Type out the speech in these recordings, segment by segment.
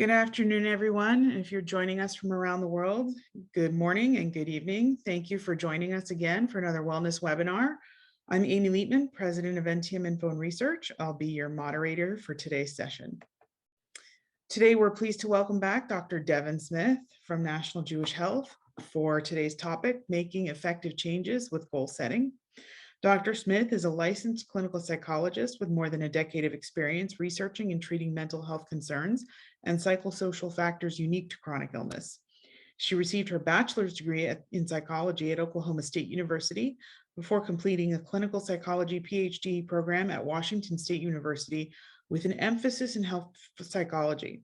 Good afternoon, everyone. If you're joining us from around the world, good morning and good evening. Thank you for joining us again for another wellness webinar. I'm Amy Liebman, President of NTM Info and Research. I'll be your moderator for today's session. Today, we're pleased to welcome back Dr. Devon Smith from National Jewish Health for today's topic, Making Effective Changes with Goal Setting. Dr. Smith is a licensed clinical psychologist with more than a decade of experience researching and treating mental health concerns and psychosocial factors unique to chronic illness. She received her bachelor's degree in psychology at Oklahoma State University before completing a clinical psychology PhD program at Washington State University with an emphasis in health psychology.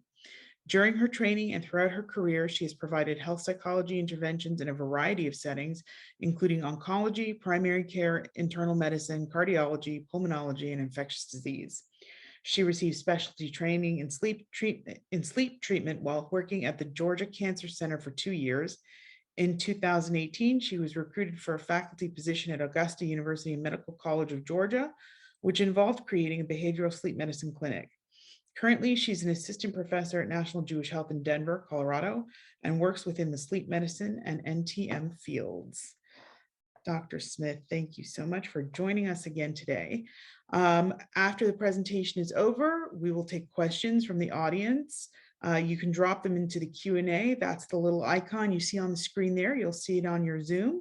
During her training and throughout her career, she has provided health psychology interventions in a variety of settings, including oncology, primary care, internal medicine, cardiology, pulmonology, and infectious disease. She received specialty training in sleep treatment while working at the Georgia Cancer Center for 2 years. In 2018, she was recruited for a faculty position at Augusta University Medical College of Georgia, which involved creating a behavioral sleep medicine clinic. Currently, she's an assistant professor at National Jewish Health in Denver, Colorado, and works within the sleep medicine and NTM fields. Dr. Smith, thank you so much for joining us again today. After the presentation is over, we will take questions from the audience. You can drop them into the Q&A. That's the little icon you see on the screen there. You'll see it on your Zoom.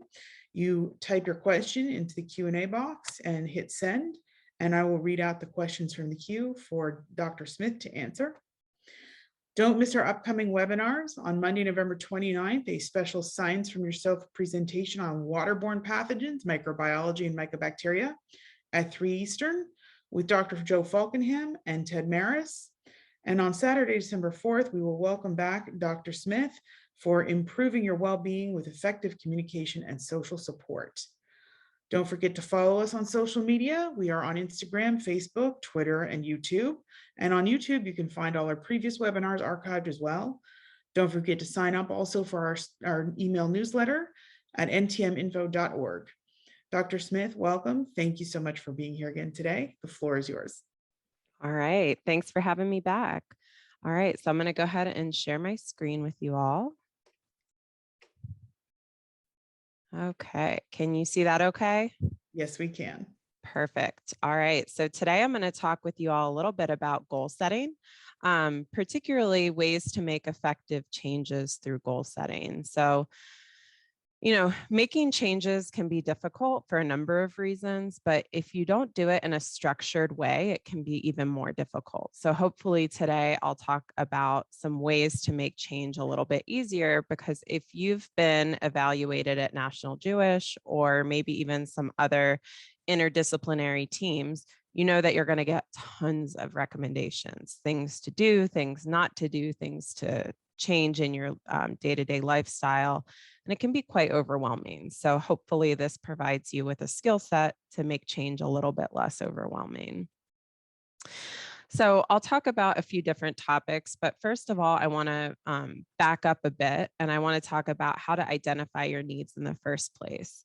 You type your question into the Q&A box and hit send, and I will read out the questions from the queue for Dr. Smith to answer. Don't miss our upcoming webinars. On Monday, November 29th, a special Science from Yourself presentation on waterborne pathogens, microbiology, and mycobacteria at 3 Eastern with Dr. Joe Falkenham and Ted Maris. And on Saturday, December 4th, we will welcome back Dr. Smith for improving your well-being with effective communication and social support. Don't forget to follow us on social media. We are on Instagram, Facebook, Twitter, and YouTube. And on YouTube, you can find all our previous webinars archived as well. Don't forget to sign up also for our email newsletter at ntminfo.org. Dr. Smith, welcome. Thank you so much for being here again today. The floor is yours. All right. Thanks for having me back. All right. So I'm going to go ahead and share my screen with you all. Okay. Can you see that okay? Yes, we can. Perfect. All right. So today I'm going to talk with you all a little bit about goal setting, particularly ways to make effective changes through goal setting. So, making changes can be difficult for a number of reasons, but if you don't do it in a structured way, it can be even more difficult. So hopefully today I'll talk about some ways to make change a little bit easier, because if you've been evaluated at National Jewish or maybe even some other interdisciplinary teams, you know that you're going to get tons of recommendations, things to do, things not to do, things to change in your day-to-day lifestyle. And it can be quite overwhelming. So hopefully this provides you with a skill set to make change a little bit less overwhelming. So I'll talk about a few different topics, but first of all, I want to back up a bit, and I want to talk about how to identify your needs in the first place.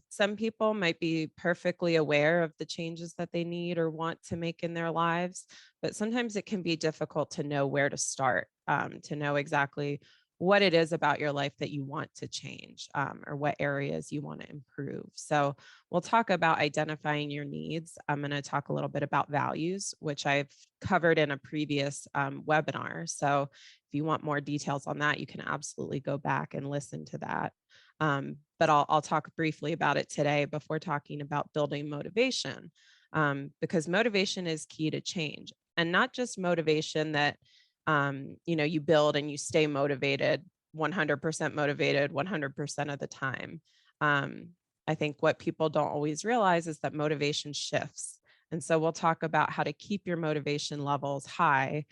Some people might be perfectly aware of the changes that they need or want to make in their lives, but sometimes it can be difficult to know where to start, to know exactly what it is about your life that you want to change, or what areas you want to improve. So we'll talk about identifying your needs. I'm going to talk a little bit about values, which I've covered in a previous webinar. So if you want more details on that, you can absolutely go back and listen to that. But I'll talk briefly about it today before talking about building motivation, because motivation is key to change, and not just motivation that you build and you stay motivated, 100% motivated 100% of the time. I think what people don't always realize is that motivation shifts. And so we'll talk about how to keep your motivation levels high,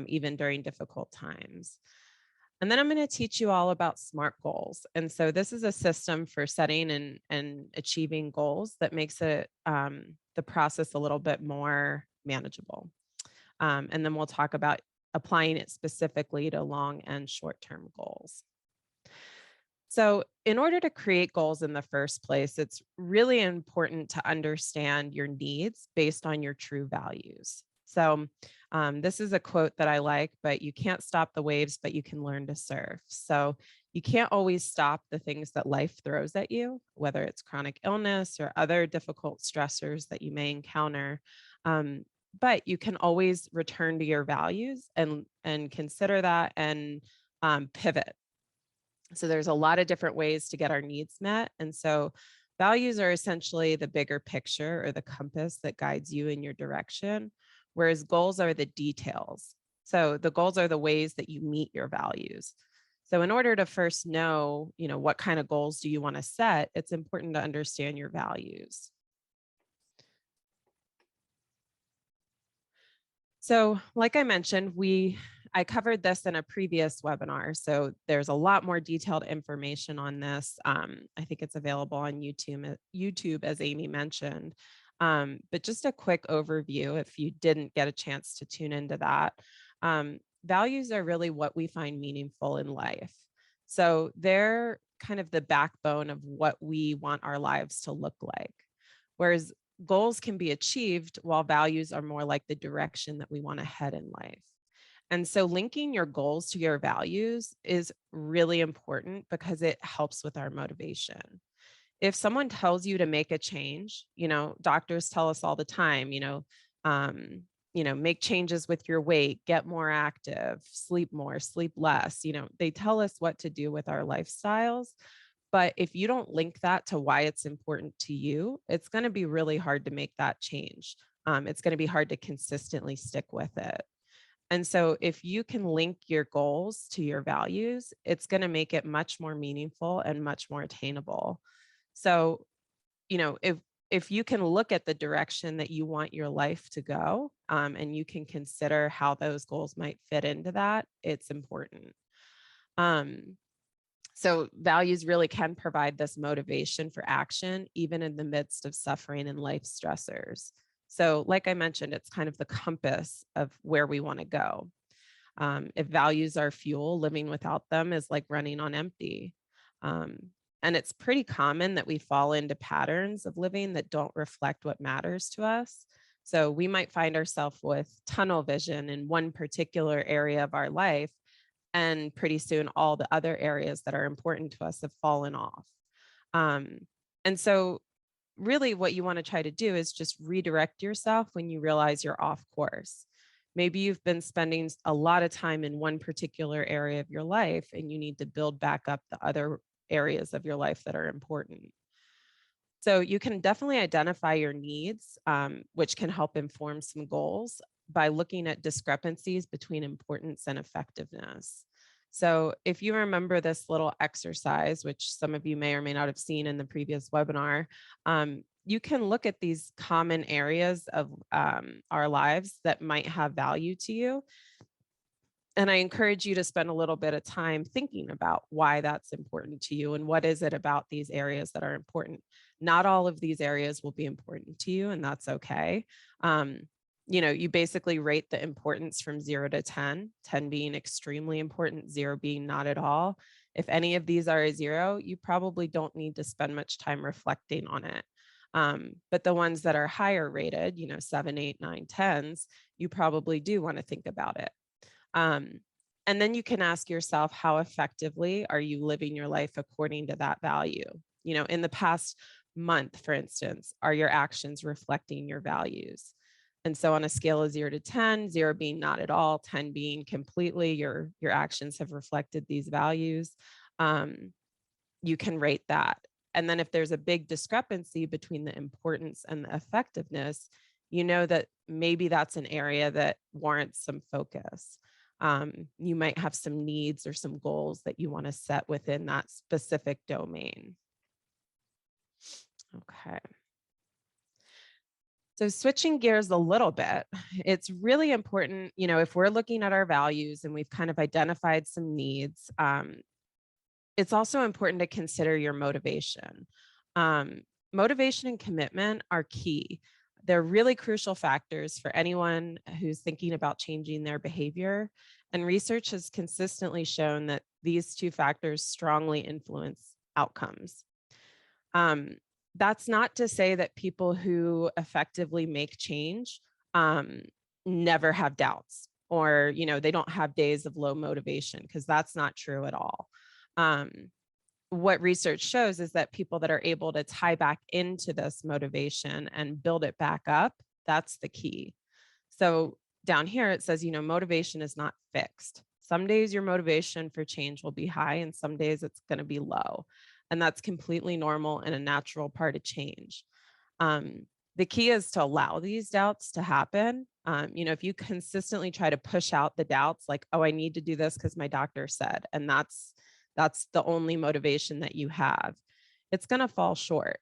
even during difficult times. And then I'm going to teach you all about SMART goals. And so this is a system for setting and achieving goals that makes it the process a little bit more manageable. And then we'll talk about applying it specifically to long and short-term goals. So in order to create goals in the first place, it's really important to understand your needs based on your true values. So this is a quote that I like, but you can't stop the waves, but you can learn to surf. So you can't always stop the things that life throws at you, whether it's chronic illness or other difficult stressors that you may encounter. Um, but you can always return to your values and consider that and pivot. So there's a lot of different ways to get our needs met. And so values are essentially the bigger picture or the compass that guides you in your direction, whereas goals are the details. So the goals are the ways that you meet your values. So in order to first know, what kind of goals do you want to set, it's important to understand your values. So like I mentioned, I covered this in a previous webinar. So there's a lot more detailed information on this. I think it's available on YouTube, as Amy mentioned. But just a quick overview, if you didn't get a chance to tune into that. Values are really what we find meaningful in life. So they're kind of the backbone of what we want our lives to look like. Whereas goals can be achieved while values are more like the direction that we want to head in life. And so linking your goals to your values is really important because it helps with our motivation. If someone tells you to make a change, doctors tell us all the time, make changes with your weight, get more active, sleep more, sleep less. They tell us what to do with our lifestyles. But if you don't link that to why it's important to you, it's going to be really hard to make that change. It's going to be hard to consistently stick with it. And so if you can link your goals to your values, it's going to make it much more meaningful and much more attainable. So, if you can look at the direction that you want your life to go, and you can consider how those goals might fit into that, it's important. So values really can provide this motivation for action, even in the midst of suffering and life stressors. So like I mentioned, it's kind of the compass of where we want to go. If values are fuel, living without them is like running on empty. Um, and it's pretty common that we fall into patterns of living that don't reflect what matters to us. So we might find ourselves with tunnel vision in one particular area of our life, and pretty soon all the other areas that are important to us have fallen off. And so really what you want to try to do is just redirect yourself when you realize you're off course. Maybe you've been spending a lot of time in one particular area of your life and you need to build back up the other areas of your life that are important. So you can definitely identify your needs, which can help inform some goals by looking at discrepancies between importance and effectiveness. So if you remember this little exercise, which some of you may or may not have seen in the previous webinar, you can look at these common areas of our lives that might have value to you. And I encourage you to spend a little bit of time thinking about why that's important to you and what is it about these areas that are important. Not all of these areas will be important to you, and that's okay. You basically rate the importance from 0 to 10, 10 being extremely important, 0 being not at all. If any of these are a 0, you probably don't need to spend much time reflecting on it. But the ones that are higher rated, 7, 8, 9, 10s, you probably do want to think about it. And then you can ask yourself, how effectively are you living your life according to that value? In the past month, for instance, are your actions reflecting your values? And so on a scale of 0 to 10, 0 being not at all, 10 being completely, your actions have reflected these values, you can rate that. And then if there's a big discrepancy between the importance and the effectiveness, you know that maybe that's an area that warrants some focus. You might have some needs or some goals that you want to set within that specific domain. Okay. So switching gears a little bit, it's really important, if we're looking at our values and we've kind of identified some needs, it's also important to consider your motivation. Motivation and commitment are key. They're really crucial factors for anyone who's thinking about changing their behavior. And research has consistently shown that these two factors strongly influence outcomes. That's not to say that people who effectively make change never have doubts, or, they don't have days of low motivation, because that's not true at all. Um, what research shows is that people that are able to tie back into this motivation and build it back up, that's the key. So down here, it says, motivation is not fixed. Some days your motivation for change will be high, and some days it's going to be low. And that's completely normal and a natural part of change. Um, the key is to allow these doubts to happen. If you consistently try to push out the doubts, like, oh, I need to do this because my doctor said, and that's the only motivation that you have, it's going to fall short.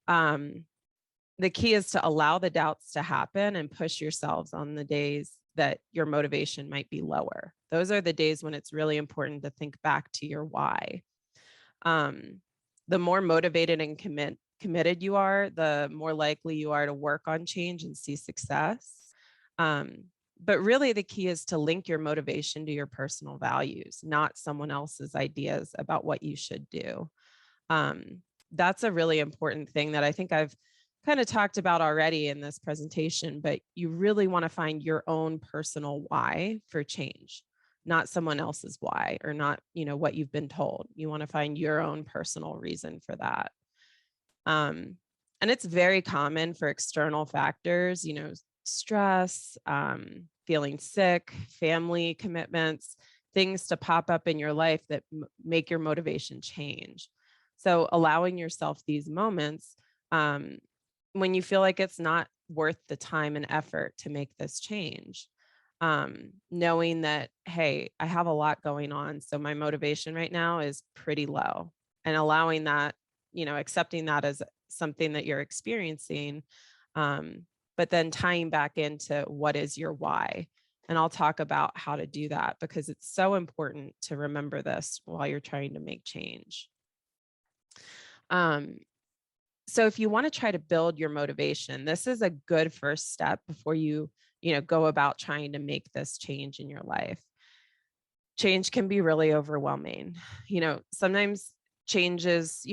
The key is to allow the doubts to happen and push yourselves on the days that your motivation might be lower. Those are the days when it's really important to think back to your why. The more motivated and committed you are, the more likely you are to work on change and see success. But really, the key is to link your motivation to your personal values, not someone else's ideas about what you should do. That's a really important thing that I think I've kind of talked about already in this presentation, but you really want to find your own personal why for change, not someone else's why, or not, what you've been told. You want to find your own personal reason for that. And it's very common for external factors, stress, feeling sick, family commitments, things to pop up in your life that make your motivation change. So allowing yourself these moments, when you feel like it's not worth the time and effort to make this change, knowing that, hey, I have a lot going on, so my motivation right now is pretty low, and allowing that, accepting that as something that you're experiencing, but then tying back into what is your why. And I'll talk about how to do that, because it's so important to remember this while you're trying to make change. So if you want to try to build your motivation, this is a good first step before you go about trying to make this change in your life. Change can be really overwhelming. Sometimes change is,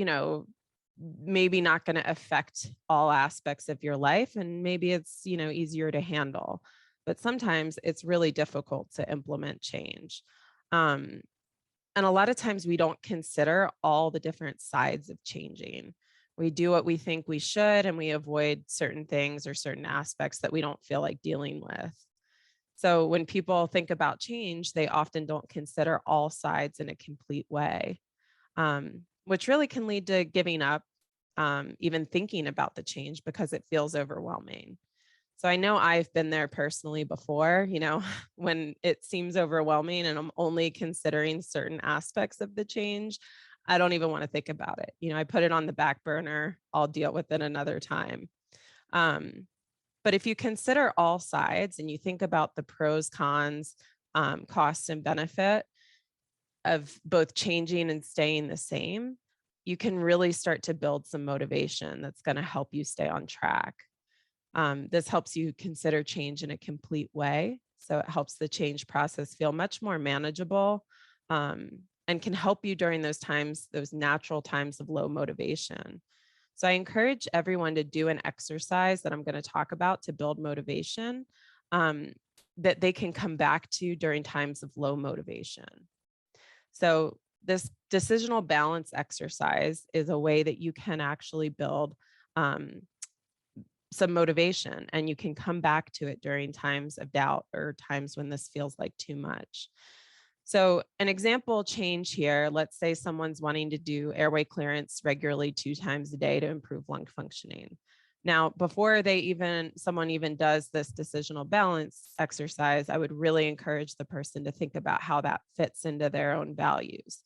maybe not going to affect all aspects of your life, and maybe it's, easier to handle, but sometimes it's really difficult to implement change. And a lot of times we don't consider all the different sides of changing. We do what we think we should, and we avoid certain things or certain aspects that we don't feel like dealing with. So when people think about change, they often don't consider all sides in a complete way, which really can lead to giving up, even thinking about the change, because it feels overwhelming. So I know I've been there personally before, when it seems overwhelming and I'm only considering certain aspects of the change, I don't even want to think about it. I put it on the back burner. I'll deal with it another time. But if you consider all sides and you think about the pros, cons, costs, and benefit of both changing and staying the same, you can really start to build some motivation that's going to help you stay on track. This helps you consider change in a complete way. So it helps the change process feel much more manageable, and can help you during those times, those natural times of low motivation. So I encourage everyone to do an exercise that I'm going to talk about to build motivation, that they can come back to during times of low motivation. So this decisional balance exercise is a way that you can actually build some motivation, and you can come back to it during times of doubt or times when this feels like too much. So an example change here, let's say someone's wanting to do airway clearance regularly 2 times a day to improve lung functioning. Now, before someone even does this decisional balance exercise, I would really encourage the person to think about how that fits into their own values.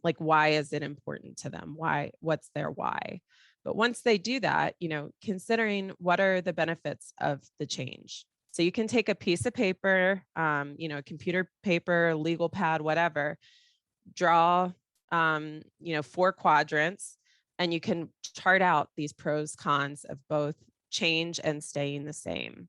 Like, why is it important to them? What's their why? But once they do that, considering what are the benefits of the change. So you can take a piece of paper, computer paper, legal pad, whatever, draw, 4 quadrants, and you can chart out these pros, cons of both change and staying the same.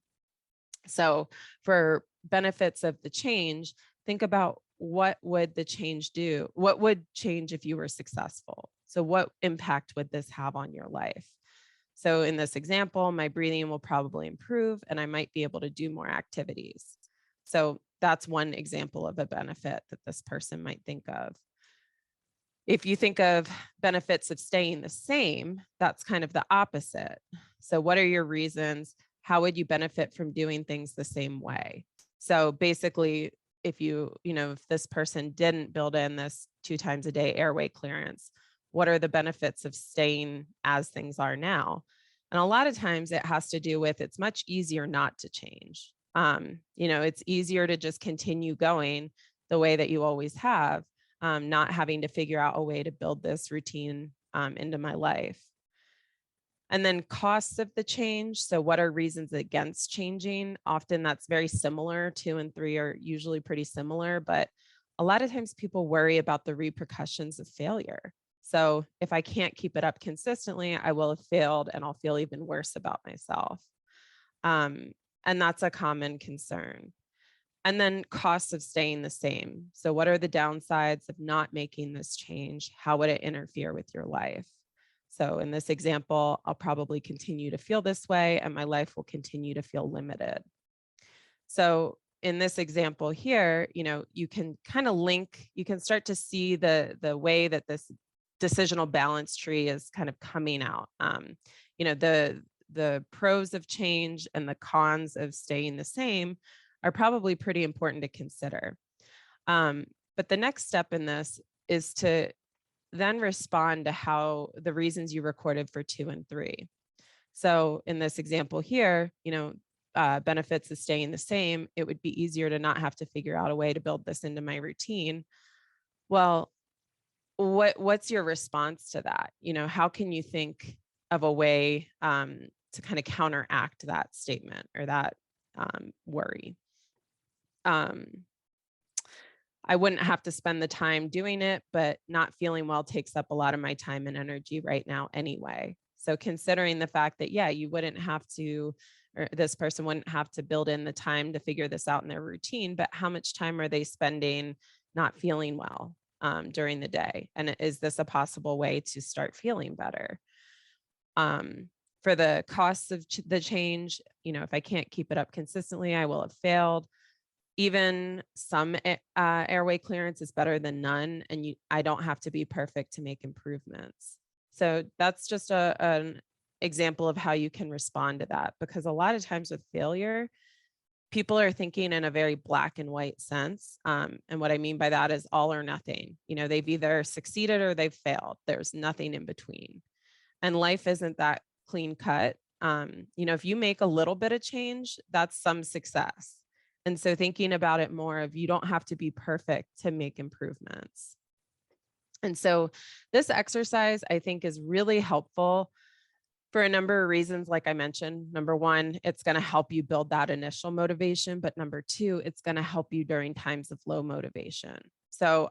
So for benefits of the change, think about, what would the change do? What would change if you were successful? So what impact would this have on your life? So in this example, my breathing will probably improve and I might be able to do more activities. So that's one example of a benefit that this person might think of. If you think of benefits of staying the same, that's kind of the opposite. So what are your reasons? How would you benefit from doing things the same way? So basically, if this person didn't build in this 2 times a day airway clearance, what are the benefits of staying as things are now? And a lot of times it has to do with it's much easier not to change. It's easier to just continue going the way that you always have, not having to figure out a way to build this routine into my life. And then costs of the change. So, what are reasons against changing? Often that's very similar. 2 and 3 are usually pretty similar, but a lot of times people worry about the repercussions of failure. So, if I can't keep it up consistently, I will have failed and I'll feel even worse about myself. Um, and that's a common concern. And then costs of staying the same. So, what are the downsides of not making this change? How would it interfere with your life? So, in this example, I'll probably continue to feel this way and my life will continue to feel limited. So, in this example here, you can kind of you can start to see the way that this decisional balance tree is kind of coming out. The pros of change and the cons of staying the same are probably pretty important to consider. But the next step in this is to then respond to how the reasons you recorded for 2 and 3. So in this example here, benefits of staying the same, it would be easier to not have to figure out a way to build this into my routine. Well, what's your response to that? How can you think of a way to kind of counteract that statement or that worry? I wouldn't have to spend the time doing it, but not feeling well takes up a lot of my time and energy right now anyway. So considering the fact that, yeah, you wouldn't have to, or this person wouldn't have to build in the time to figure this out in their routine, but how much time are they spending not feeling well during the day? And is this a possible way to start feeling better? For the costs of the change, if I can't keep it up consistently, I will have failed. Even some airway clearance is better than none, and I don't have to be perfect to make improvements. So that's just an example of how you can respond to that, because a lot of times with failure, people are thinking in a very black and white sense. And what I mean by that is all or nothing. They've either succeeded or they've failed. There's nothing in between. And life isn't that clean cut. If you make a little bit of change, that's some success. And so thinking about it more of you don't have to be perfect to make improvements. And so this exercise, I think, is really helpful for a number of reasons. Like I mentioned, number one, it's going to help you build that initial motivation. But number two, it's going to help you during times of low motivation. So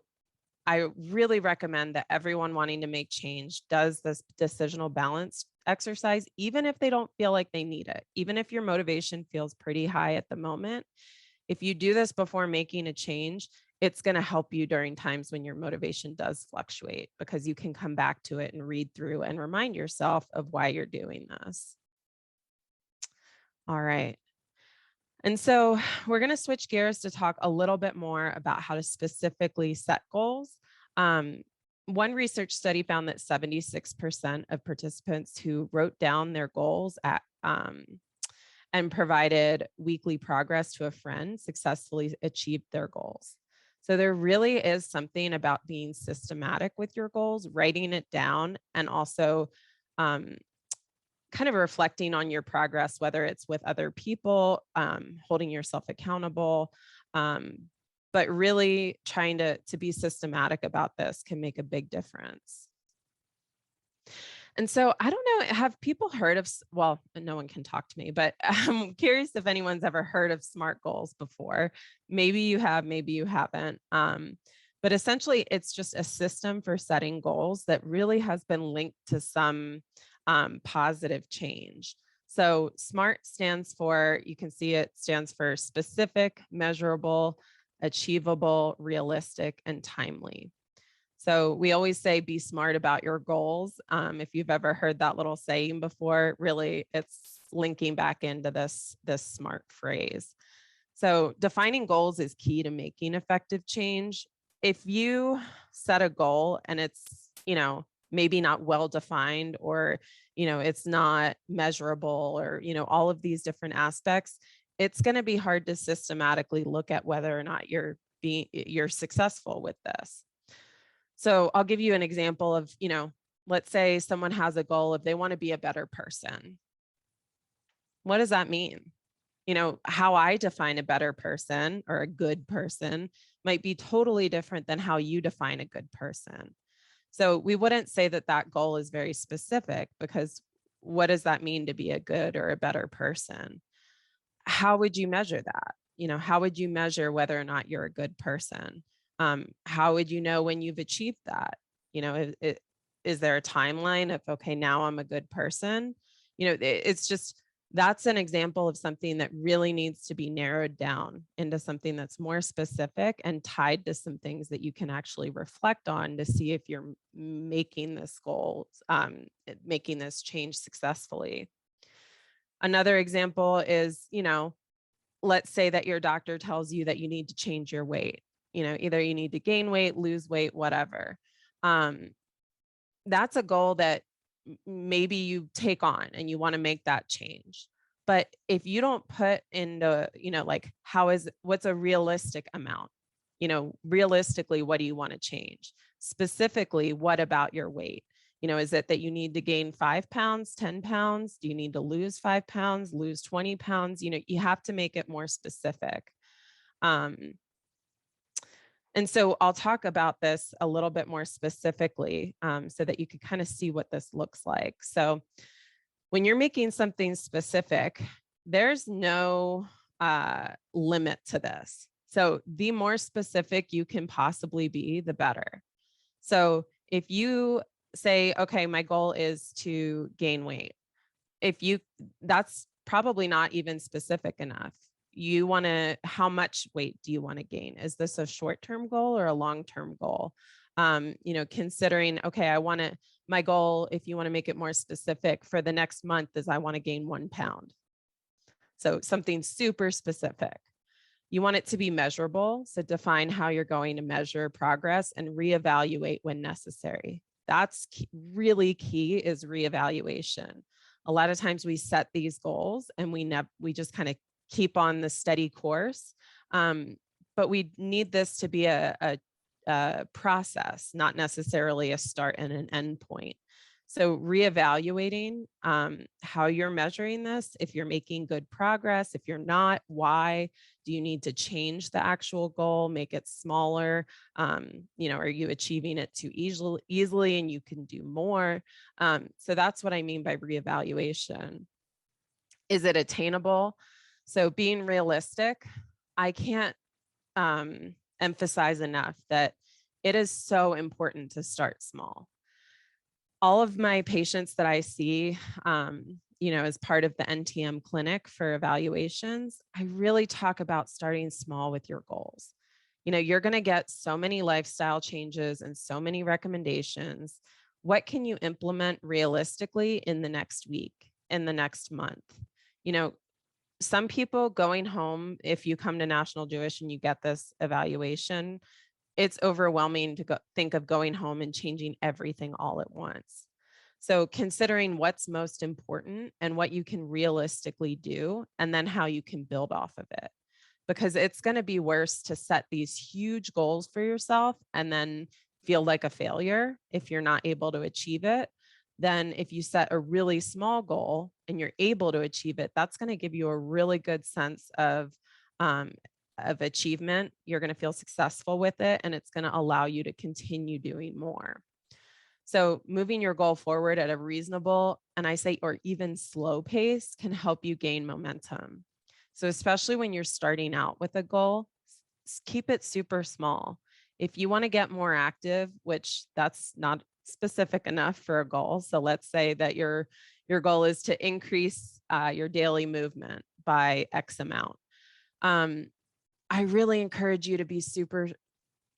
I really recommend that everyone wanting to make change does this decisional balance exercise, even if they don't feel like they need it, even if your motivation feels pretty high at the moment. If you do this before making a change, it's going to help you during times when your motivation does fluctuate, because you can come back to it and read through and remind yourself of why you're doing this. All right. And so we're going to switch gears to talk a little bit more about how to specifically set goals. One research study found that 76% of participants who wrote down their goals and provided weekly progress to a friend successfully achieved their goals. So there really is something about being systematic with your goals, writing it down, and also kind of reflecting on your progress, whether it's with other people, holding yourself accountable, but really trying to be systematic about this can make a big difference. And so I don't know, have people heard of, well, no one can talk to me, but I'm curious if anyone's ever heard of SMART goals before. Maybe you have, maybe you haven't. But essentially, it's just a system for setting goals that really has been linked to some positive change. So SMART stands for, you can see it stands for specific, measurable, achievable, realistic, and timely. So we always say, be smart about your goals. If you've ever heard that little saying before, really it's linking back into this SMART phrase. So defining goals is key to making effective change. If you set a goal and it's, maybe not well defined, or, it's not measurable, or, all of these different aspects, it's going to be hard to systematically look at whether or not you're successful with this. So I'll give you an example of, let's say someone has a goal of they want to be a better person. What does that mean? How I define a better person or a good person might be totally different than how you define a good person. So we wouldn't say that that goal is very specific, because what does that mean to be a good or a better person? How would you measure that? How would you measure whether or not you're a good person? How would you know when you've achieved that? Is there a timeline of, okay, now I'm a good person? It's just, that's an example of something that really needs to be narrowed down into something that's more specific and tied to some things that you can actually reflect on to see if you're making this goal, making this change successfully. Another example is, let's say that your doctor tells you that you need to change your weight. Either you need to gain weight, lose weight, whatever. That's a goal that maybe you take on and you want to make that change. But if you don't put into, like, what's a realistic amount? Realistically, what do you want to change? Specifically, what about your weight? Is it that you need to gain 5 pounds, 10 pounds? Do you need to lose 5 pounds, lose 20 pounds? You have to make it more specific. And so I'll talk about this a little bit more specifically, so that you can kind of see what this looks like. So when you're making something specific, there's no limit to this. So the more specific you can possibly be, the better. So if you say, okay, my goal is to gain weight, that's probably not even specific enough. How much weight do you want to gain? Is this a short-term goal or a long-term goal? Considering, okay, my goal, if you want to make it more specific, for the next month is I want to gain 1 pound. So something super specific. You want it to be measurable. So define how you're going to measure progress and reevaluate when necessary. That's really key, is reevaluation. A lot of times we set these goals and we just kind of keep on the steady course. But we need this to be a process, not necessarily a start and an end point. So reevaluating how you're measuring this, if you're making good progress, if you're not, why? Do you need to change the actual goal, make it smaller? Are you achieving it too easily and you can do more? So that's what I mean by reevaluation. Is it attainable? So being realistic, I can't emphasize enough that it is so important to start small. All of my patients that I see, as part of the NTM clinic for evaluations, I really talk about starting small with your goals. You're going to get so many lifestyle changes and so many recommendations. What can you implement realistically in the next week, in the next month? Some people going home, if you come to National Jewish and you get this evaluation, it's overwhelming to think of going home and changing everything all at once. So considering what's most important and what you can realistically do, and then how you can build off of it. Because it's going to be worse to set these huge goals for yourself and then feel like a failure if you're not able to achieve it, than if you set a really small goal and you're able to achieve it. That's going to give you a really good sense of achievement. You're going to feel successful with it, and it's going to allow you to continue doing more. So moving your goal forward at a reasonable, and I say, or even slow pace, can help you gain momentum. So especially when you're starting out with a goal, keep it super small. If you want to get more active, which that's not specific enough for a goal. So let's say that your goal is to increase your daily movement by X amount. I really encourage you to be super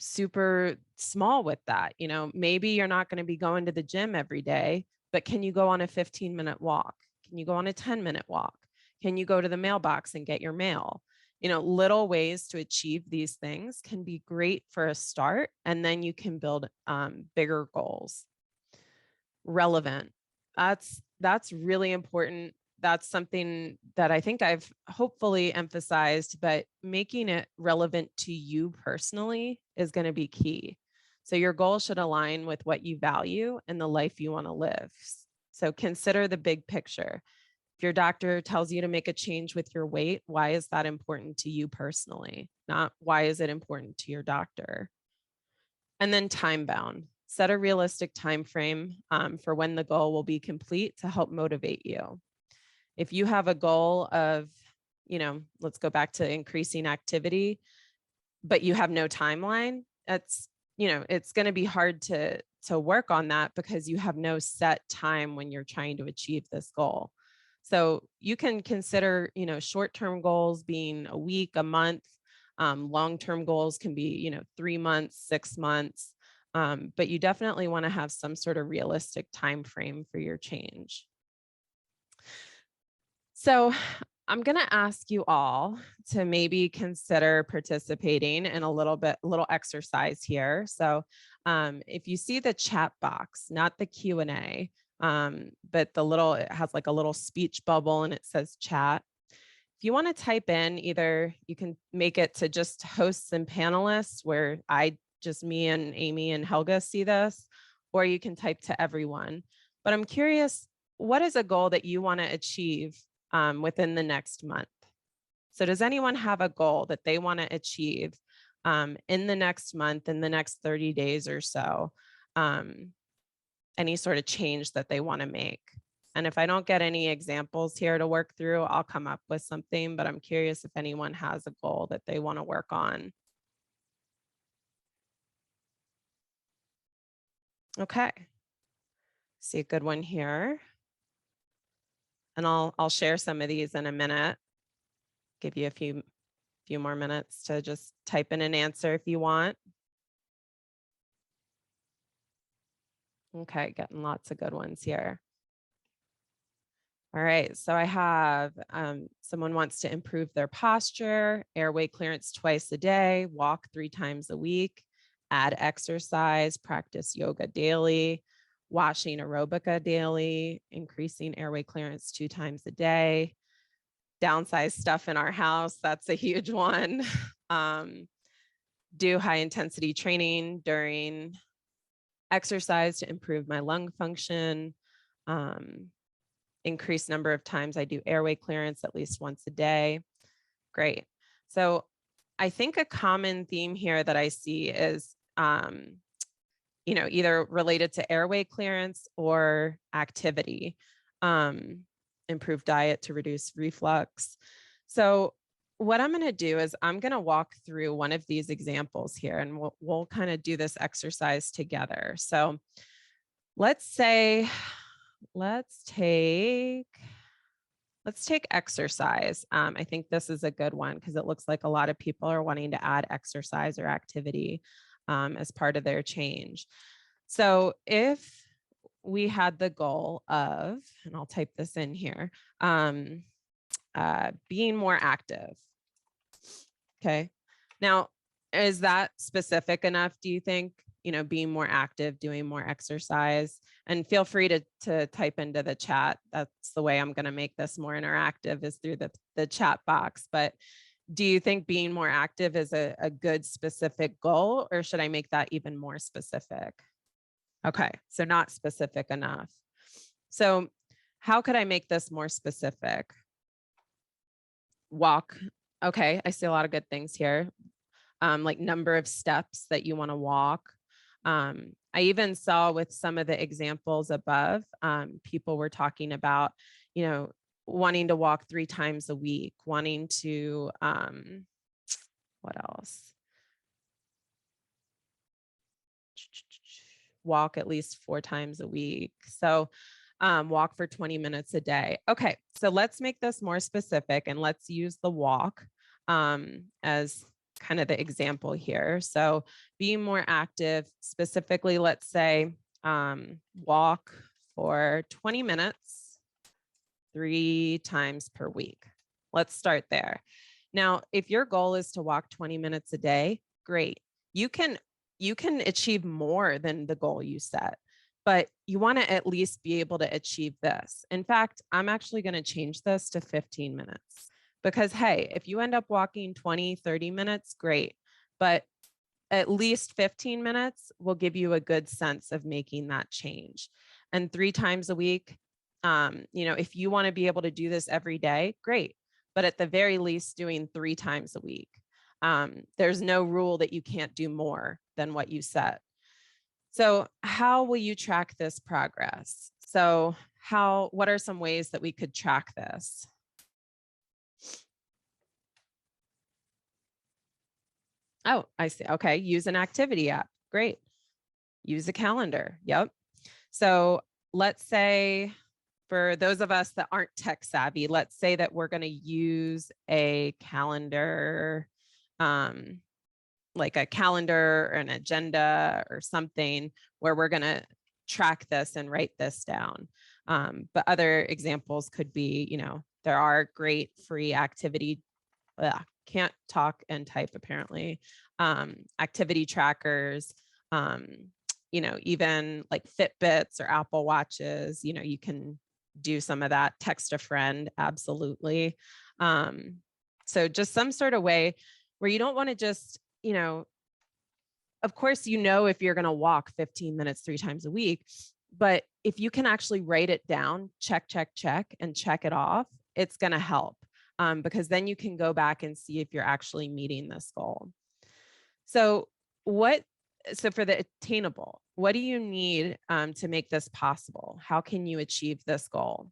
super small with that. Maybe you're not going to be going to the gym every day, but can you go on a 15-minute walk? Can you go on a 10-minute walk? Can you go to the mailbox and get your mail? Little ways to achieve these things can be great for a start, and then you can build bigger goals. Relevant. That's really important. That's something that I think I've hopefully emphasized, but making it relevant to you personally is going to be key. So your goal should align with what you value and the life you want to live. So consider the big picture. If your doctor tells you to make a change with your weight, why is that important to you personally? Not why is it important to your doctor? And then time bound. Set a realistic time frame for when the goal will be complete to help motivate you. If you have a goal of, let's go back to increasing activity, but you have no timeline, it's going to be hard to work on that because you have no set time when you're trying to achieve this goal. So you can consider, short-term goals being a week, a month. Long-term goals can be, 3 months, 6 months. But you definitely want to have some sort of realistic time frame for your change. So I'm going to ask you all to maybe consider participating in a little exercise here. So if you see the chat box, not the Q&A, but it has like a little speech bubble and it says chat. If you want to type in, either you can make it to just hosts and panelists where just me and Amy and Helga see this, or you can type to everyone. But I'm curious, what is a goal that you want to achieve within the next month? So does anyone have a goal that they want to achieve in the next month, in the next 30 days or so? Any sort of change that they want to make? And if I don't get any examples here to work through, I'll come up with something, but I'm curious if anyone has a goal that they want to work on. Okay. See a good one here. And I'll share some of these in a minute. Give you a few more minutes to just type in an answer if you want. Okay, getting lots of good ones here. All right, so I have someone wants to improve their posture, airway clearance twice a day, walk 3 times a week, add exercise, practice yoga daily, washing aerobica daily, increasing airway clearance 2 times a day, downsize stuff in our house. That's a huge one. Do high intensity training during exercise to improve my lung function. Increased number of times I do airway clearance at least once a day. Great. So I think a common theme here that I see is, either related to airway clearance or activity, improve diet to reduce reflux. So what I'm going to do is I'm going to walk through one of these examples here, and we'll kind of do this exercise together. So let's take exercise. I think this is a good one because it looks like a lot of people are wanting to add exercise or activity as part of their change. So if we had the goal of, and I'll type this in here, being more active. Okay. Now, is that specific enough, do you think? Being more active, doing more exercise? And feel free to type into the chat. That's the way I'm going to make this more interactive, is through the chat box. But do you think being more active is a good specific goal, or should I make that even more specific? Okay, so not specific enough. So how could I make this more specific? Walk. Okay, I see a lot of good things here. Like number of steps that you want to walk. I even saw with some of the examples above, people were talking about, wanting to walk 3 times a week, wanting to, what else? Walk at least 4 times a week. So walk for 20 minutes a day. Okay, so let's make this more specific and let's use the walk as kind of the example here. So being more active, specifically, let's say walk for 20 minutes 3 times per week. Let's start there. Now, if your goal is to walk 20 minutes a day, great. You can achieve more than the goal you set, but you want to at least be able to achieve this. In fact, I'm actually going to change this to 15 minutes because, hey, if you end up walking 20, 30 minutes, great. But at least 15 minutes will give you a good sense of making that change. And 3 times a week, if you want to be able to do this every day, great. But at the very least, doing 3 times a week. There's no rule that you can't do more than what you set. So how will you track this progress? So what are some ways that we could track this? Oh, I see. Okay. Use an activity app. Great. Use a calendar. Yep. So let's say for those of us that aren't tech savvy, let's say that we're going to use a calendar, like a calendar or an agenda or something where we're going to track this and write this down. But other examples could be, there are great free activity, can't talk and type apparently, activity trackers, even like Fitbits or Apple Watches, you can do some of that. Text a friend, absolutely. So just some sort of way where you don't want to just, of course, if you're going to walk 15 minutes 3 times a week, but if you can actually write it down, check, and check it off, it's going to help because then you can go back and see if you're actually meeting this goal. So for the attainable, what do you need to make this possible? How can you achieve this goal?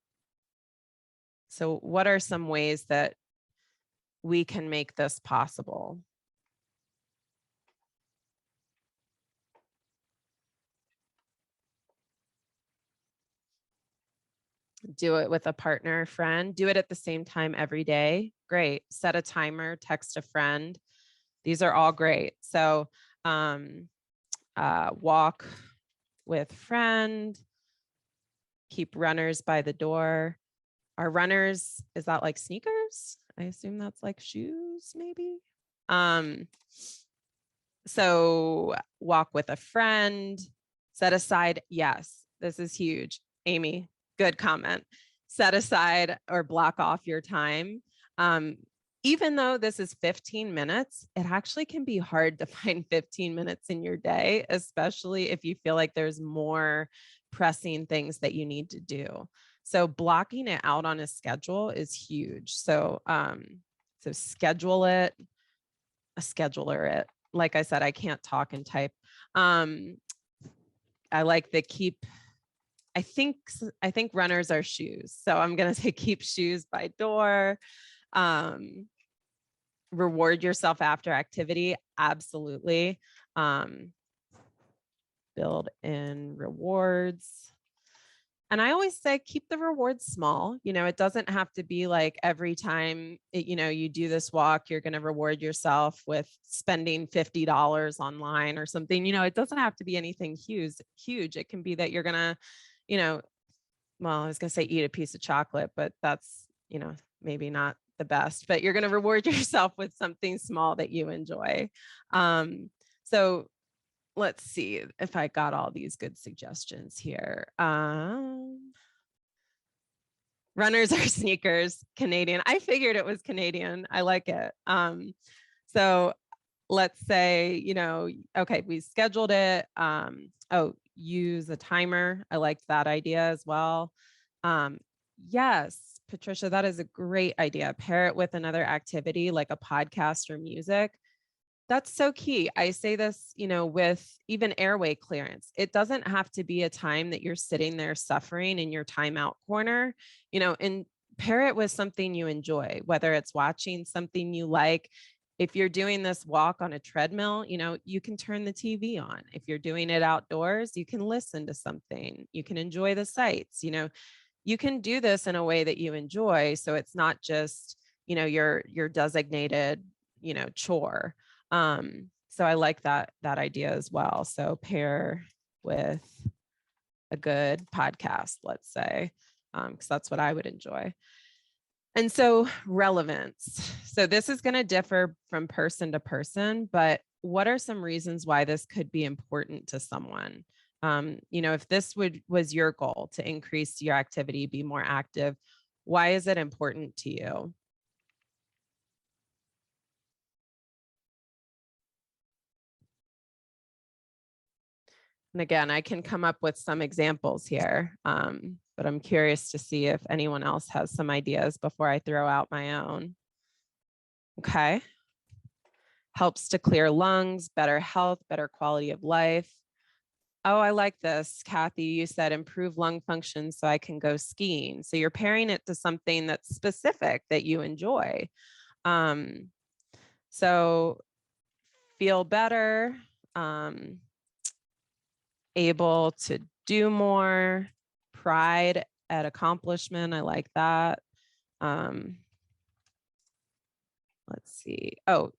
So what are some ways that we can make this possible? Do it with a partner or friend. Do it at the same time every day. Great. Set a timer, text a friend. These are all great. So walk with friend, keep runners by the door. Are runners, is that like sneakers? I assume that's like shoes, maybe. So walk with a friend, set aside, yes, this is huge. Amy, good comment. Set aside or block off your time. Even though this is 15 minutes, it actually can be hard to find 15 minutes in your day, especially if you feel like there's more pressing things that you need to do. So blocking it out on a schedule is huge. So, schedule it, a scheduler it. Like I said, I can't talk and type. I like the keep. I think runners are shoes. So I'm going to say keep shoes by door. Reward yourself after activity. Absolutely. Build in rewards. And I always say, keep the rewards small. It doesn't have to be like every time, you do this walk, you're going to reward yourself with spending $50 online or something. It doesn't have to be anything huge. It can be that you're going to, well, I was going to say eat a piece of chocolate, but that's, maybe not the best, but you're going to reward yourself with something small that you enjoy. So let's see if I got all these good suggestions here. Runners are sneakers, Canadian. I figured it was Canadian. I like it. So let's say, okay, we scheduled it. Use a timer. I liked that idea as well. Yes, Patricia, that is a great idea. Pair it with another activity like a podcast or music. That's so key. I say this, with even airway clearance. It doesn't have to be a time that you're sitting there suffering in your timeout corner, and pair it with something you enjoy, whether it's watching something you like. If you're doing this walk on a treadmill, you can turn the TV on. If you're doing it outdoors, you can listen to something. You can enjoy the sights. You can do this in a way that you enjoy. So it's not just, your designated, chore. So I like that idea as well. So pair with a good podcast, let's say, because that's what I would enjoy. And so relevance. So this is going to differ from person to person, but what are some reasons why this could be important to someone? If this was your goal to increase your activity, be more active, why is it important to you? And again, I can come up with some examples here, but I'm curious to see if anyone else has some ideas before I throw out my own. Okay. Helps to clear lungs, better health, better quality of life. Oh, I like this. Kathy, you said improve lung function so I can go skiing. So you're pairing it to something that's specific that you enjoy. So feel better, able to do more, pride at accomplishment. I like that. Let's see. Oh,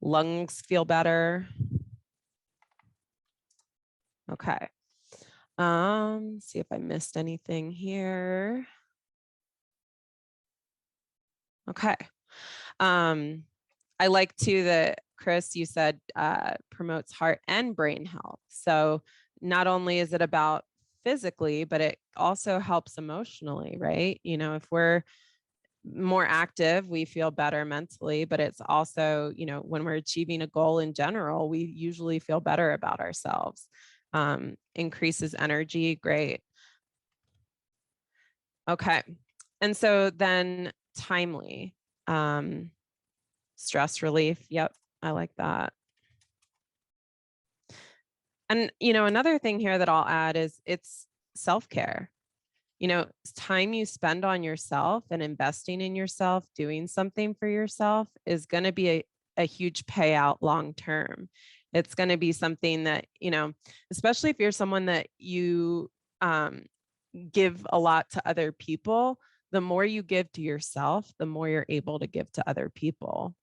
lungs feel better. Okay. See if I missed anything here. Okay. I like too that Chris, you said promotes heart and brain health. So not only is it about physically, but it also helps emotionally, right? If we're more active, we feel better mentally, but it's also, when we're achieving a goal in general, we usually feel better about ourselves. Increases energy, great. Okay. And so then timely, stress relief. Yep. I like that. And, another thing here that I'll add is it's self-care. Time you spend on yourself and investing in yourself, doing something for yourself is going to be a huge payout long term. It's going to be something that, especially if you're someone that you give a lot to other people, the more you give to yourself, the more you're able to give to other people.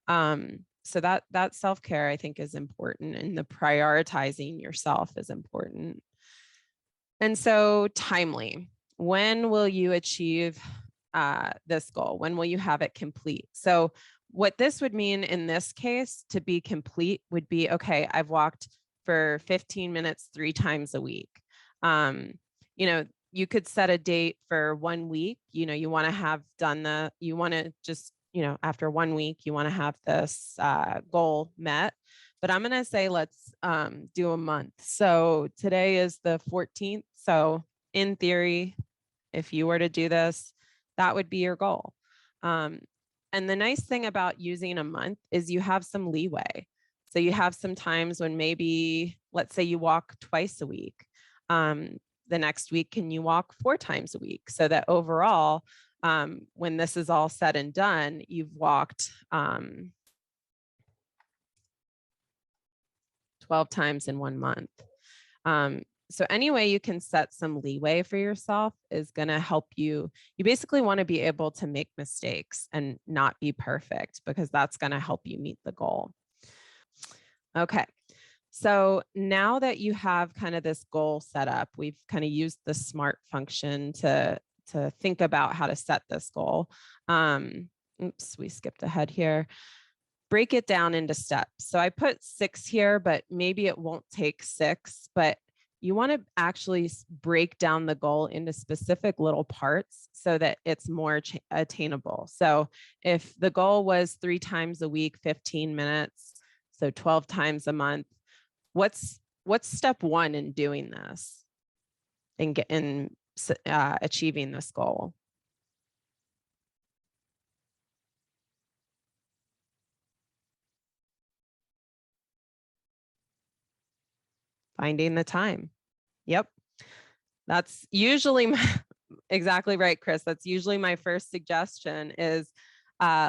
So that self-care, I think, is important, and the prioritizing yourself is important. And so timely, when will you achieve this goal? When will you have it complete? So what this would mean in this case to be complete would be, okay, I've walked for 15 minutes 3 times a week. You could set a date for 1 week. You want to have done you want to just, after 1 week, you want to have this goal met. But I'm going to say, let's do a month. So today is the 14th. So in theory, if you were to do this, that would be your goal. And the nice thing about using a month is you have some leeway. So you have some times when maybe, let's say you walk twice a week. The next week, can you walk 4 times a week? So that overall, when this is all said and done, you've walked 12 times in 1 month. So any way you can set some leeway for yourself is going to help you. You basically want to be able to make mistakes and not be perfect, because that's going to help you meet the goal. Okay. So now that you have kind of this goal set up, we've kind of used the SMART function to think about how to set this goal. Oops, we skipped ahead here. Break it down into steps. So I put 6 here, but maybe it won't take 6, but you want to actually break down the goal into specific little parts so that it's more attainable. So if the goal was 3 times a week, 15 minutes, so 12 times a month, what's step 1 in doing this and achieving this goal? Finding the time. Yep. That's usually exactly right, Chris. That's usually my first suggestion is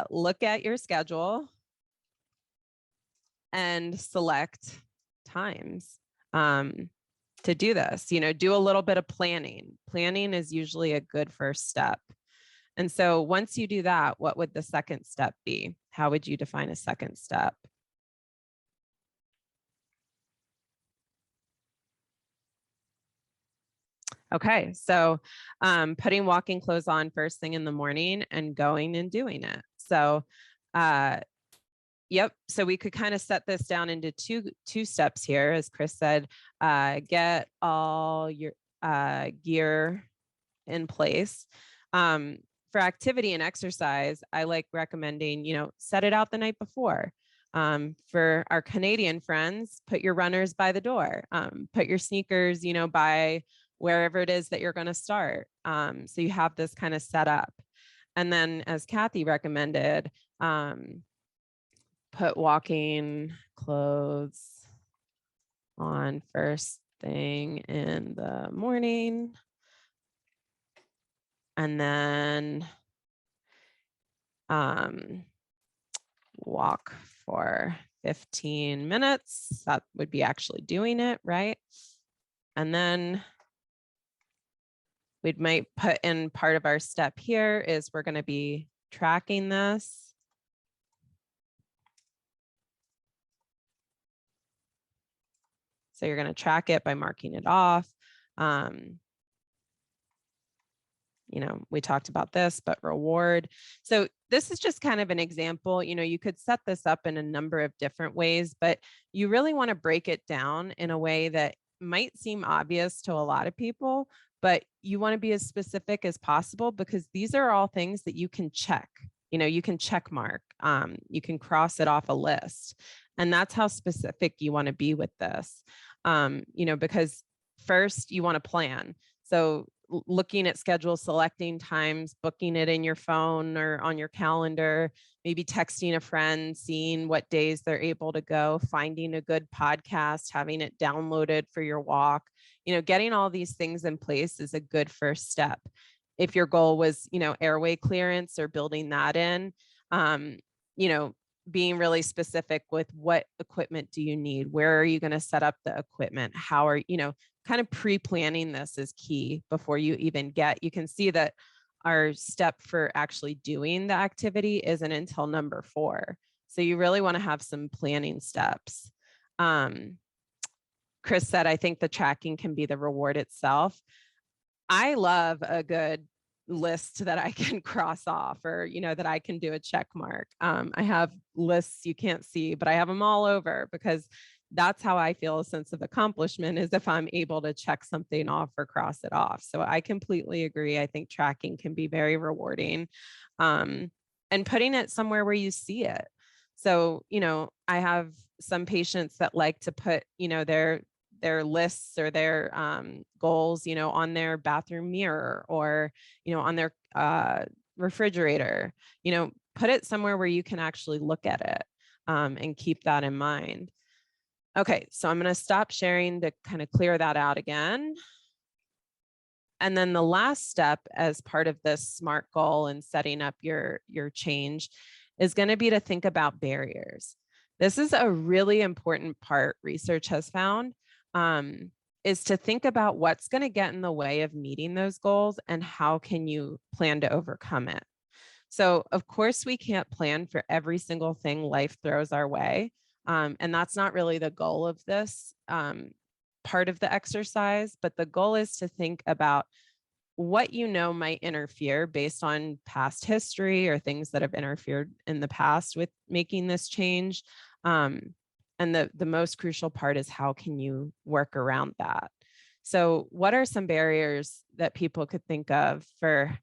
look at your schedule and select times to do this. Do a little bit of planning. Planning is usually a good first step. And so once you do that, what would the second step be? How would you define a second step? Okay, so putting walking clothes on first thing in the morning and going and doing it. So yep, so we could kind of set this down into two steps here. As Chris said, get all your gear in place. For activity and exercise, I like recommending, set it out the night before. For our Canadian friends, put your runners by the door, put your sneakers, by wherever it is that you're going to start. So you have this kind of set up. And then as Kathy recommended, put walking clothes on first thing in the morning. And then walk for 15 minutes. That would be actually doing it, right? And then we might put in part of our step here is we're going to be tracking this. So you're going to track it by marking it off. We talked about this, but reward. So this is just kind of an example. You could set this up in a number of different ways, but you really want to break it down in a way that might seem obvious to a lot of people, but you want to be as specific as possible because these are all things that you can check. You can check mark. You can cross it off a list. And that's how specific you want to be with this. Because first you want to plan. So looking at schedules, selecting times, booking it in your phone or on your calendar, maybe texting a friend, seeing what days they're able to go, finding a good podcast, having it downloaded for your walk. Getting all these things in place is a good first step. If your goal was, airway clearance or building that in, being really specific with what equipment do you need? Where are you going to set up the equipment? How are, kind of pre-planning this is key before you even you can see that our step for actually doing the activity isn't until number 4. So you really want to have some planning steps. Chris said, I think the tracking can be the reward itself. I love a good list that I can cross off or, that I can do a check mark. I have lists you can't see, but I have them all over because that's how I feel a sense of accomplishment is if I'm able to check something off or cross it off. So I completely agree. I think tracking can be very rewarding and putting it somewhere where you see it. So, I have some patients that like to put, their lists or their goals, on their bathroom mirror or, on their refrigerator, put it somewhere where you can actually look at it and keep that in mind. Okay, so I'm going to stop sharing to kind of clear that out again. And then the last step as part of this SMART goal and setting up your change is going to be to think about barriers. This is a really important part research has found. Is to think about what's going to get in the way of meeting those goals and how can you plan to overcome it. So of course we can't plan for every single thing life throws our way. And that's not really the goal of this part of the exercise, but the goal is to think about what might interfere based on past history or things that have interfered in the past with making this change. And the most crucial part is how can you work around that? So what are some barriers that people could think of for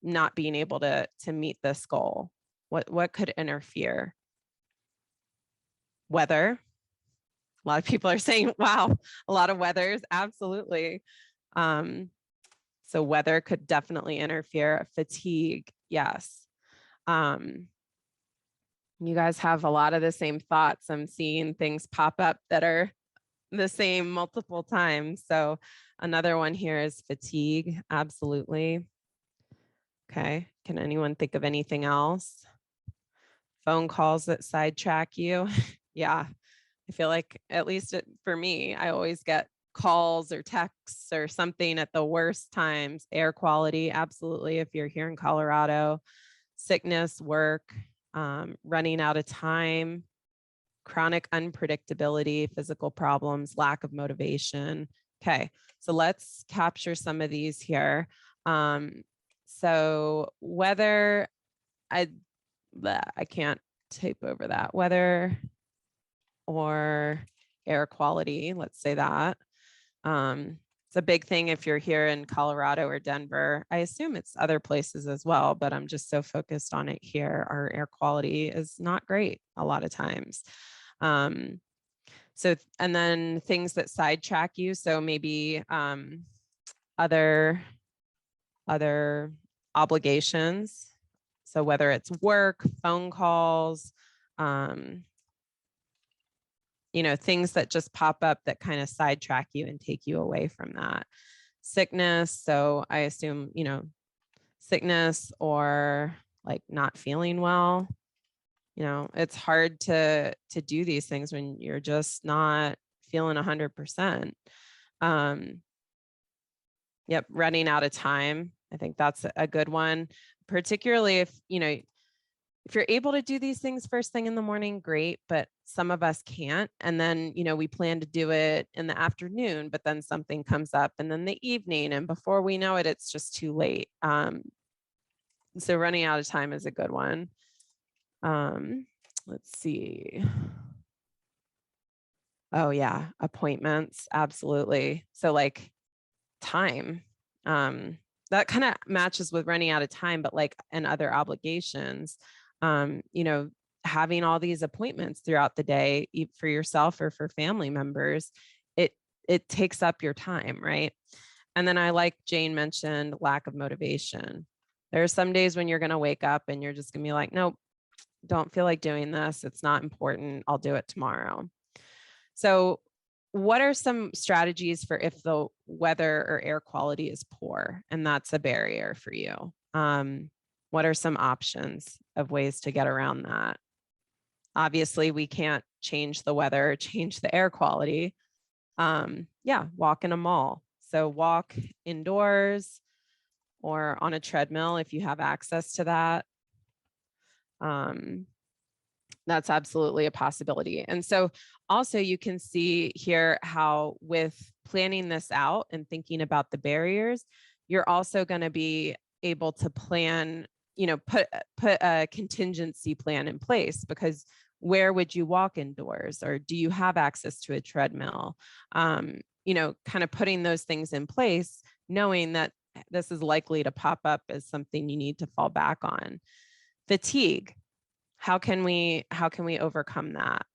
not being able to meet this goal? What could interfere? Weather. A lot of people are saying, wow, a lot of weathers. Absolutely. So weather could definitely interfere. Fatigue. Yes. You guys have a lot of the same thoughts. I'm seeing things pop up that are the same multiple times. So another one here is fatigue. Absolutely. Okay. Can anyone think of anything else? Phone calls that sidetrack you. Yeah. I feel like, at least for me, I always get calls or texts or something at the worst times. Air quality, absolutely. If you're here in Colorado, sickness, work, running out of time, chronic unpredictability, physical problems, lack of motivation. Okay, so let's capture some of these here. So whether I can't type over that, weather or air quality, let's say that. It's a big thing if you're here in Colorado or Denver. I assume it's other places as well, but I'm just so focused on it here. Our air quality is not great a lot of times. So, and then things that sidetrack you. So maybe other obligations. So whether it's work, phone calls, things that just pop up that kind of sidetrack you and take you away from that. Sickness. So I assume, sickness or like not feeling well. It's hard to do these things when you're just not feeling 100%. Yep, running out of time. I think that's a good one, particularly if you're able to do these things first thing in the morning, great, but some of us can't. And then, we plan to do it in the afternoon, but then something comes up and then the evening, and before we know it, it's just too late. So running out of time is a good one. Let's see. Oh yeah, appointments, absolutely. So like time, that kind of matches with running out of time, but like and other obligations, having all these appointments throughout the day for yourself or for family members, it takes up your time, right? And then I, like Jane mentioned, lack of motivation. There are some days when you're going to wake up and you're just going to be like, nope, don't feel like doing this. It's not important. I'll do it tomorrow. So what are some strategies for if the weather or air quality is poor and that's a barrier for you? What are some options of ways to get around that? Obviously, we can't change the weather or change the air quality. Walk in a mall. So walk indoors or on a treadmill if you have access to that. That's absolutely a possibility. And so also you can see here how with planning this out and thinking about the barriers, you're also going to be able to plan, put a contingency plan in place, because where would you walk indoors, or do you have access to a treadmill? Kind of putting those things in place, knowing that this is likely to pop up as something you need to fall back on. Fatigue. How can we overcome that?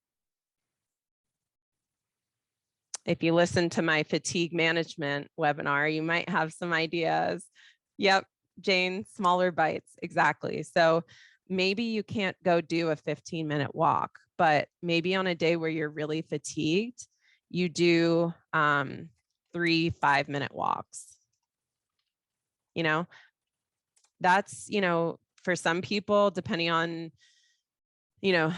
If you listen to my fatigue management webinar, you might have some ideas. Yep, Jane, smaller bites, exactly. So maybe you can't go do a 15-minute walk, but maybe on a day where you're really fatigued, you do 3 5-minute walks. That's, for some people, depending on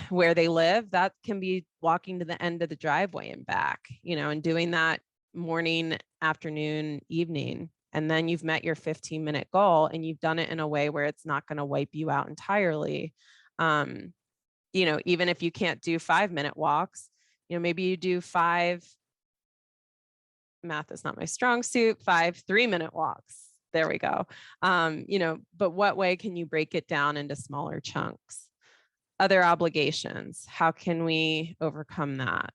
where they live, that can be walking to the end of the driveway and back, and doing that morning, afternoon, evening. And then you've met your 15-minute goal, and you've done it in a way where it's not going to wipe you out entirely. Even if you can't do 5-minute walks, maybe you do 5, math is not my strong suit, 5 3-minute walks. There we go. But what way can you break it down into smaller chunks? Other obligations, how can we overcome that?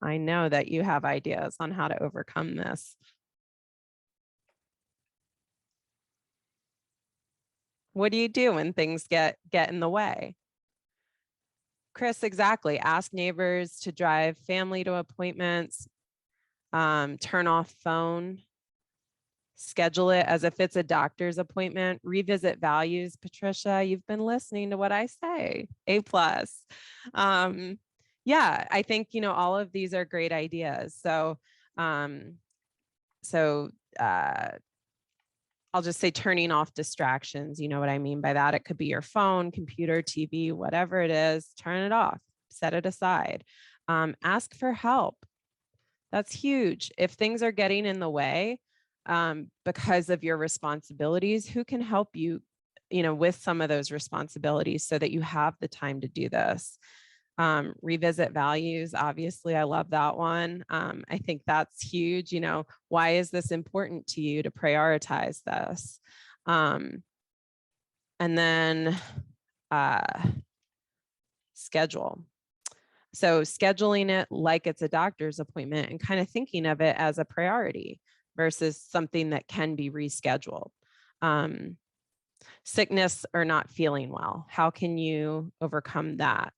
I know that you have ideas on how to overcome this. What do you do when things get in the way? Chris, exactly. Ask neighbors to drive family to appointments, turn off phone, schedule it as if it's a doctor's appointment, revisit values. Patricia, you've been listening to what I say. A+. Yeah, I think, all of these are great ideas. So I'll just say turning off distractions. You know what I mean by that? It could be your phone, computer, TV, whatever it is, turn it off, set it aside. Ask for help. That's huge. If things are getting in the way because of your responsibilities, who can help you, with some of those responsibilities so that you have the time to do this? Revisit values. Obviously, I love that one. I think that's huge. Why is this important to you to prioritize this? And then schedule. So scheduling it like it's a doctor's appointment and kind of thinking of it as a priority versus something that can be rescheduled. Sickness or not feeling well. How can you overcome that?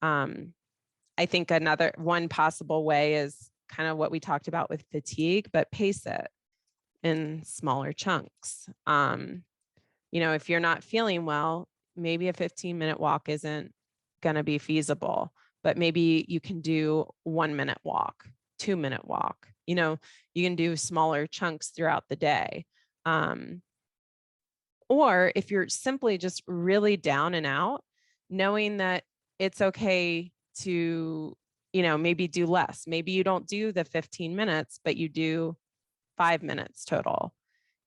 I think another one possible way is kind of what we talked about with fatigue, but pace it in smaller chunks. If you're not feeling well, maybe a 15-minute walk isn't going to be feasible, but maybe you can do 1-minute walk, 2-minute walk. You can do smaller chunks throughout the day. Or if you're simply just really down and out, knowing that it's okay to, maybe do less. Maybe you don't do the 15 minutes, but you do 5 minutes total.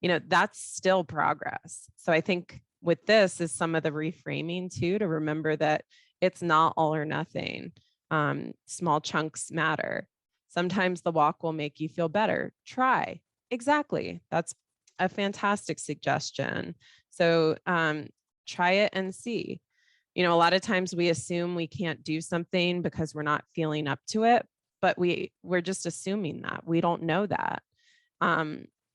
That's still progress. So I think with this is some of the reframing too, to remember that it's not all or nothing. Small chunks matter. Sometimes the walk will make you feel better. Try. Exactly. That's a fantastic suggestion. So try it and see. A lot of times we assume we can't do something because we're not feeling up to it, but we're just assuming that. We don't know that.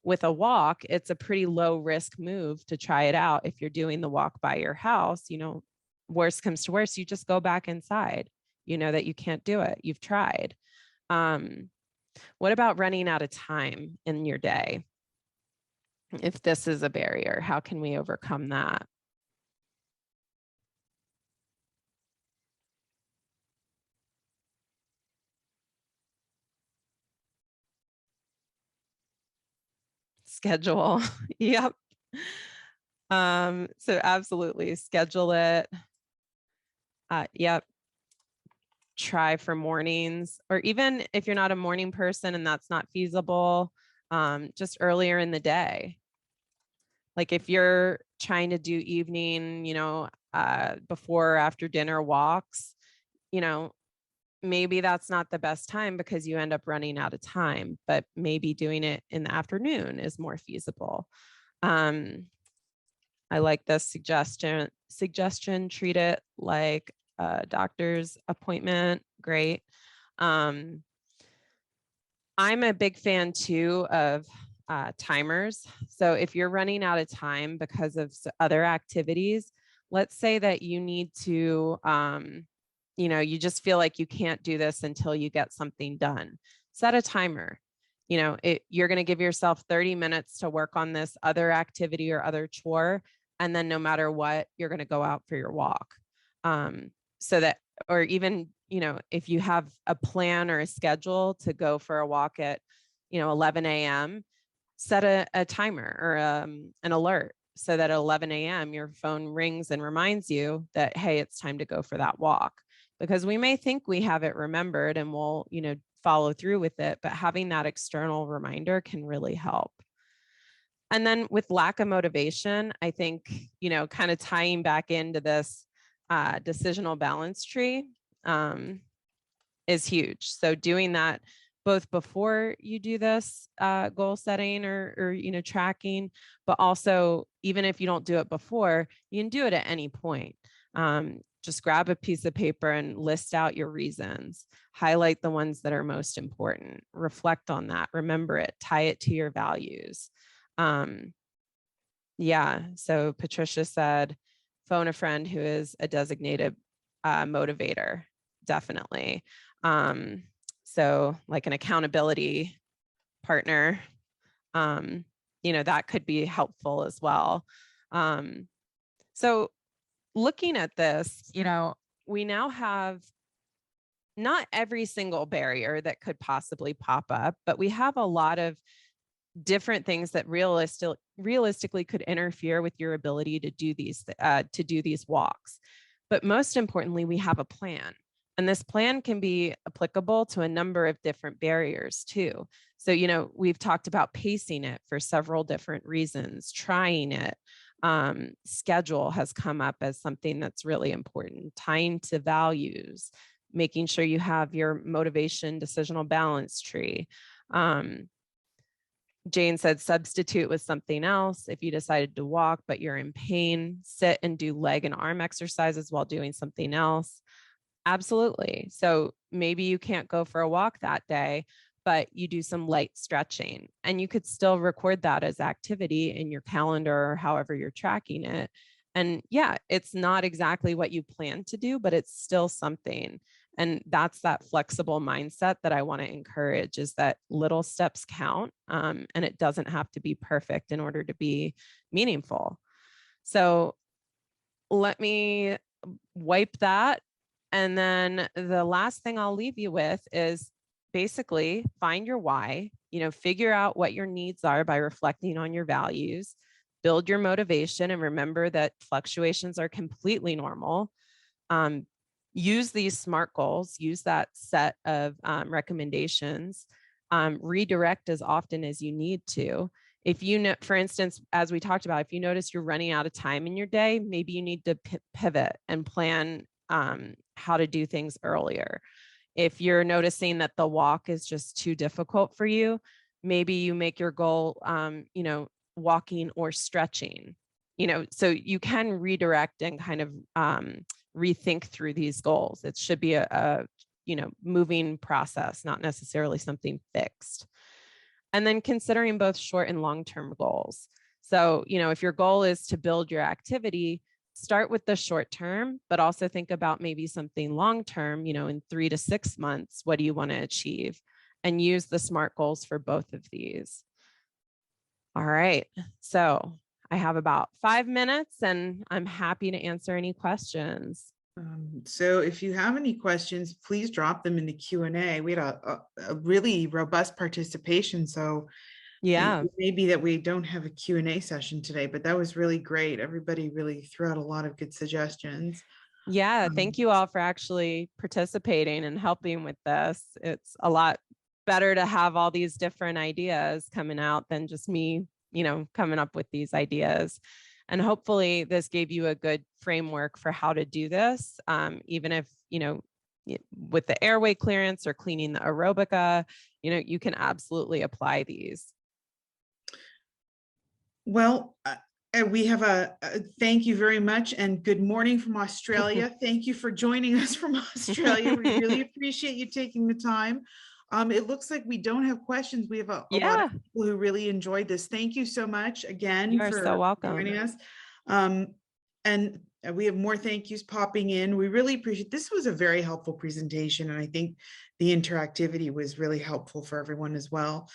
With a walk, it's a pretty low risk move to try it out. If you're doing the walk by your house, worst comes to worst, you just go back inside. You know that you can't do it. You've tried. What about running out of time in your day? If this is a barrier, how can we overcome that? Schedule. Yep. So absolutely schedule it. Yep. Try for mornings, or even if you're not a morning person and that's not feasible, just earlier in the day. Like if you're trying to do evening, before or after dinner walks, maybe that's not the best time because you end up running out of time, but maybe doing it in the afternoon is more feasible. I like this suggestion, treat it like a doctor's appointment. Great. I'm a big fan too of timers. So if you're running out of time because of other activities, let's say that you need to, you just feel like you can't do this until you get something done. Set a timer. You're going to give yourself 30 minutes to work on this other activity or other chore. And then no matter what, you're going to go out for your walk. So that, or even, if you have a plan or a schedule to go for a walk at, 11 a.m., set a timer or an alert so that at 11 a.m. your phone rings and reminds you that, hey, it's time to go for that walk. Because we may think we have it remembered and we'll, follow through with it, but having that external reminder can really help. And then with lack of motivation, I think, kind of tying back into this decisional balance tree is huge. So doing that both before you do this goal setting or tracking, but also even if you don't do it before, you can do it at any point. Just grab a piece of paper and list out your reasons, highlight the ones that are most important, reflect on that, remember it, tie it to your values. Yeah, so Patricia said, phone a friend who is a designated motivator, definitely. So like an accountability partner, that could be helpful as well. So looking at this, we now have not every single barrier that could possibly pop up, but we have a lot of different things that realistically could interfere with your ability to do these walks. But most importantly, we have a plan. And this plan can be applicable to a number of different barriers too. So, we've talked about pacing it for several different reasons, trying it. Schedule has come up as something that's really important, tying to values, making sure you have your motivation decisional balance tree. Jane said substitute with something else. If you decided to walk, but you're in pain, sit and do leg and arm exercises while doing something else. Absolutely. So maybe you can't go for a walk that day, but you do some light stretching, and you could still record that as activity in your calendar or however you're tracking it. And yeah, it's not exactly what you plan to do, but it's still something. And that's that flexible mindset that I want to encourage, is that little steps count, and it doesn't have to be perfect in order to be meaningful. So let me wipe that. And then the last thing I'll leave you with is basically find your why, figure out what your needs are by reflecting on your values, build your motivation, and remember that fluctuations are completely normal. Use these SMART goals, use that set of recommendations, redirect as often as you need to. If for instance, as we talked about, if you notice you're running out of time in your day, maybe you need to pivot and plan how to do things earlier. If you're noticing that the walk is just too difficult for you, maybe you make your goal, walking or stretching, so you can redirect and kind of rethink through these goals. It should be a moving process, not necessarily something fixed. And then considering both short and long-term goals. So, if your goal is to build your activity, start with the short term, but also think about maybe something long-term, in 3 to 6 months, what do you want to achieve? And use the SMART goals for both of these. All right. So I have about 5 minutes, and I'm happy to answer any questions. So if you have any questions, please drop them in the Q&A. We had a really robust participation. So yeah, it may be that we don't have a Q&A session today, but that was really great. Everybody really threw out a lot of good suggestions. Yeah, thank you all for actually participating and helping with this. It's a lot better to have all these different ideas coming out than just me, coming up with these ideas. And hopefully this gave you a good framework for how to do this, even if, with the airway clearance or cleaning the aerobica, you can absolutely apply these. Well, we have a thank you very much, and good morning from Australia. Thank you for joining us from Australia. We really appreciate you taking the time. It looks like we don't have questions. We have a lot of people who really enjoyed this. Thank you so much again You are for so welcome. joining us. And we have more thank yous popping in. We really appreciate this. Was a very helpful presentation, and I think the interactivity was really helpful for everyone as well.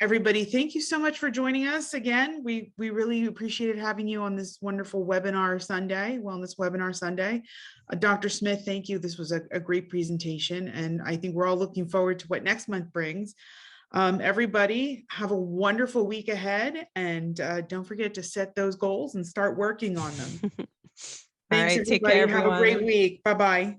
Everybody, thank you so much for joining us again. We really appreciated having you on this wonderful webinar Sunday, Wellness Webinar Sunday. Dr. Smith, thank you. This was a great presentation, and I think we're all looking forward to what next month brings. Everybody, have a wonderful week ahead, and don't forget to set those goals and start working on them. Thanks, right, everybody. take care, have a great week. Bye-bye.